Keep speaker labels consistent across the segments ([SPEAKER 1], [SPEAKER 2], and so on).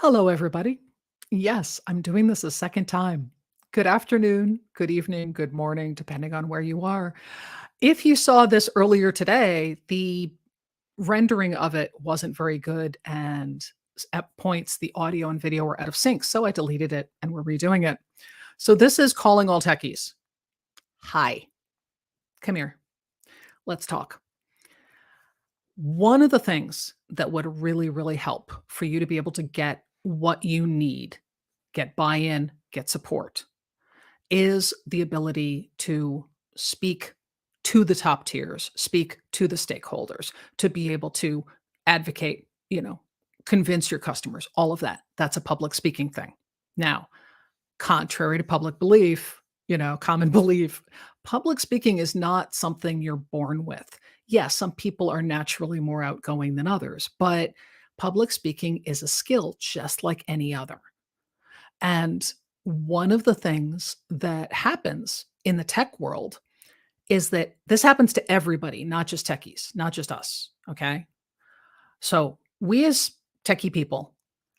[SPEAKER 1] Hello, everybody. Yes, I'm doing this a second time. Good afternoon, good evening, good morning, depending on where you are. If you saw this earlier today, the rendering of it wasn't very good, and at points the audio and video were out of sync. So I deleted it and we're redoing it. So this is calling all techies. Hi, come here. Let's talk. One of the things that would really, really help for you to be able to get what you need, get buy in, get support, is the ability to speak to the top tiers, speak to the stakeholders, to be able to advocate, convince your customers, all of that. That's a public speaking thing. Now, contrary to public belief, common belief, public speaking is not something you're born with. Yes, some people are naturally more outgoing than others, but public speaking is a skill just like any other. And one of the things that happens in the tech world is that this happens to everybody, not just techies, not just us. Okay. So we as techie people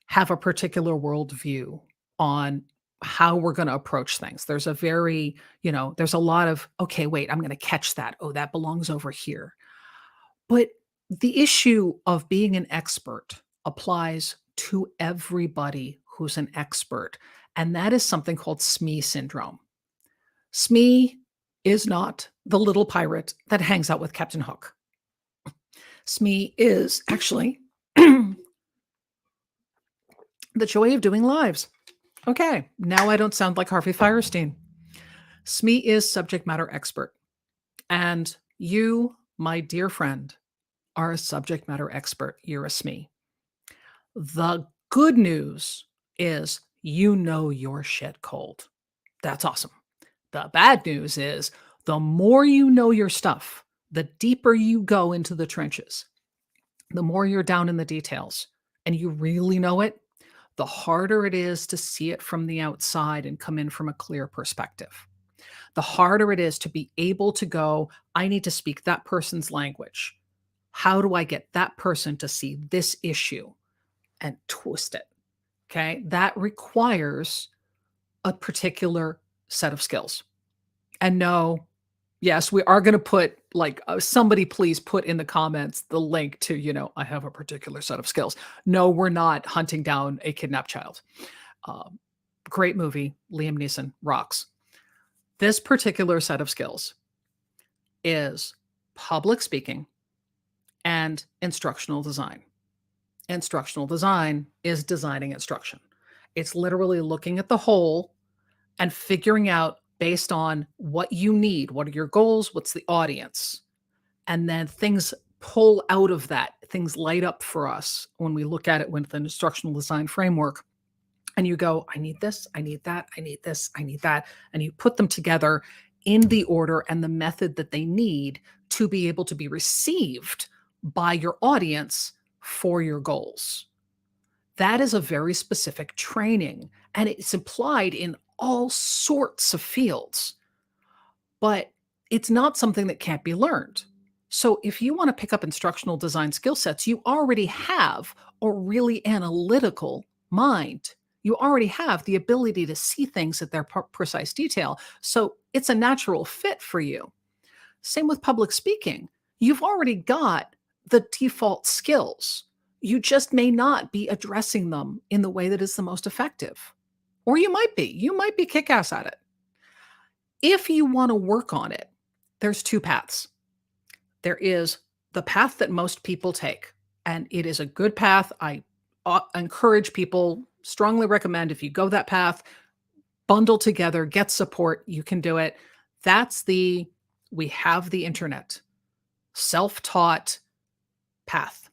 [SPEAKER 1] have a particular worldview on how we're going to approach things. There's a very, there's a lot of, okay, wait, I'm going to catch that. Oh, that belongs over here. But the issue of being an expert applies to everybody who's an expert. And that is something called Smee syndrome. Smee is not the little pirate that hangs out with Captain Hook. Smee is actually the joy of doing lives. Okay, now I don't sound like Harvey Firestein. Smee is subject matter expert. And you, my dear friend, are a subject matter expert. You're a Smee. The good news is you know your shit cold. That's awesome. The bad news is the more you know your stuff, the deeper you go into the trenches, the more you're down in the details and you really know it, the harder it is to see it from the outside and come in from a clear perspective. The harder it is to be able to go, I need to speak that person's language. How do I get that person to see this issue and twist it? Okay. That requires a particular set of skills. And no, yes, we are going to put like somebody please put in the comments the link to, I have a particular set of skills. No, we're not hunting down a kidnapped child. Um, Great movie. Liam Neeson rocks. This particular set of skills is public speaking and instructional design. Instructional design is designing instruction. It's literally looking at the whole and figuring out based on what you need, what are your goals, what's the audience, and then things pull out of that. Things light up for us when we look at it with an instructional design framework. And you go, I need this, I need that, I need this, I need that. And you put them together in the order and the method that they need to be able to be received by your audience for your goals. That is a very specific training, and it's applied in all sorts of fields, but it's not something that can't be learned. So if you want to pick up instructional design skill sets, you already have a really analytical mind. You already have the ability to see things at their precise detail. So it's a natural fit for you. Same with public speaking. You've already got the default skills. You just may not be addressing them in the way that is the most effective. Or you might be. You might be kick ass at it. If you want to work on it, there's two paths. There is the path that most people take, and it is a good path. I encourage people, strongly recommend if you go that path, bundle together, get support, you can do it. That's we have the internet, self-taught path.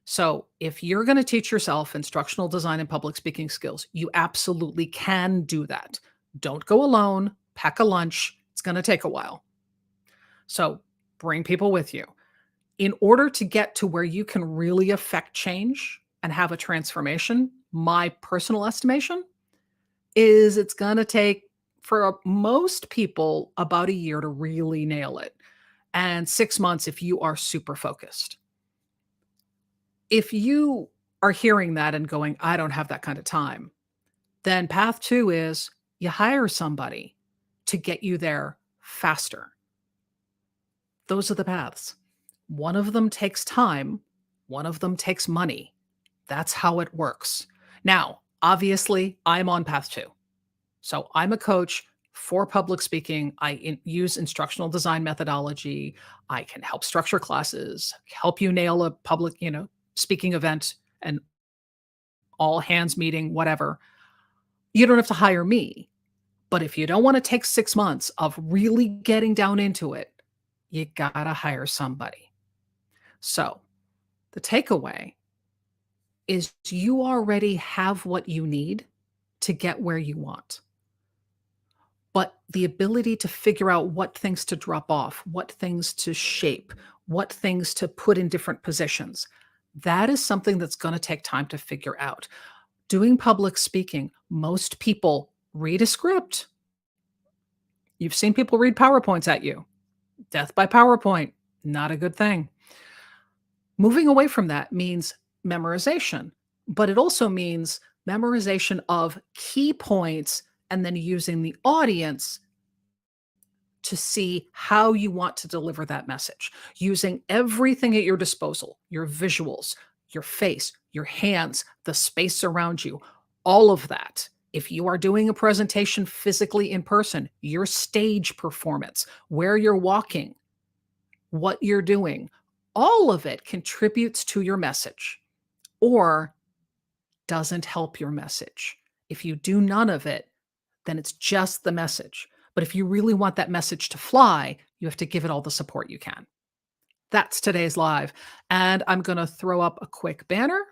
[SPEAKER 1] So if you're going to teach yourself instructional design and public speaking skills, you absolutely can do that. Don't go alone, pack a lunch. It's going to take a while. So bring people with you. In order to get to where you can really affect change and have a transformation, my personal estimation is it's going to take for most people about a year to really nail it, and 6 months if you are super focused. If you are hearing that and going, I don't have that kind of time. Then path two is you hire somebody to get you there faster. Those are the paths. One of them takes time, one of them takes money. That's how it works. Now, obviously, I'm on path two. So I'm a coach for public speaking. Use instructional design methodology. I can help structure classes, help you nail a public, speaking event and all hands meeting, whatever. You don't have to hire me. But if you don't want to take 6 months of really getting down into it, you got to hire somebody. So the takeaway is you already have what you need to get where you want. But the ability to figure out what things to drop off, what things to shape, what things to put in different positions, that is something that's going to take time to figure out. Doing public speaking, most people read a script. You've seen people read PowerPoints at you. Death by PowerPoint, not a good thing. Moving away from that means memorization, but it also means memorization of key points and then using the audience to see how you want to deliver that message, using everything at your disposal, your visuals, your face, your hands, the space around you, all of that. If you are doing a presentation physically in person, your stage performance, where you're walking, what you're doing, all of it contributes to your message or doesn't help your message. If you do none of it, then it's just the message. But if you really want that message to fly, you have to give it all the support you can. That's today's live. And I'm going to throw up a quick banner.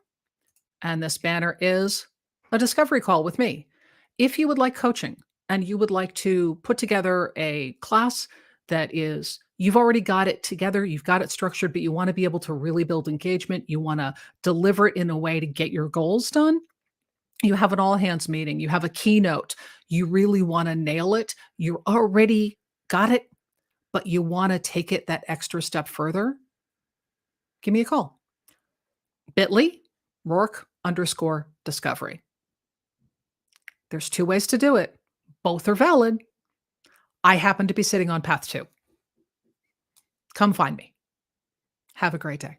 [SPEAKER 1] And this banner is a discovery call with me. If you would like coaching and you would like to put together a class that is, you've already got it together, you've got it structured, but you want to be able to really build engagement, you want to deliver it in a way to get your goals done, you have an all hands meeting, you have a keynote, you really want to nail it, you already got it, but you want to take it that extra step further, give me a call. bit.ly, Rourke_discovery. There's 2 ways to do it. Both are valid. I happen to be sitting on path 2. Come find me. Have a great day.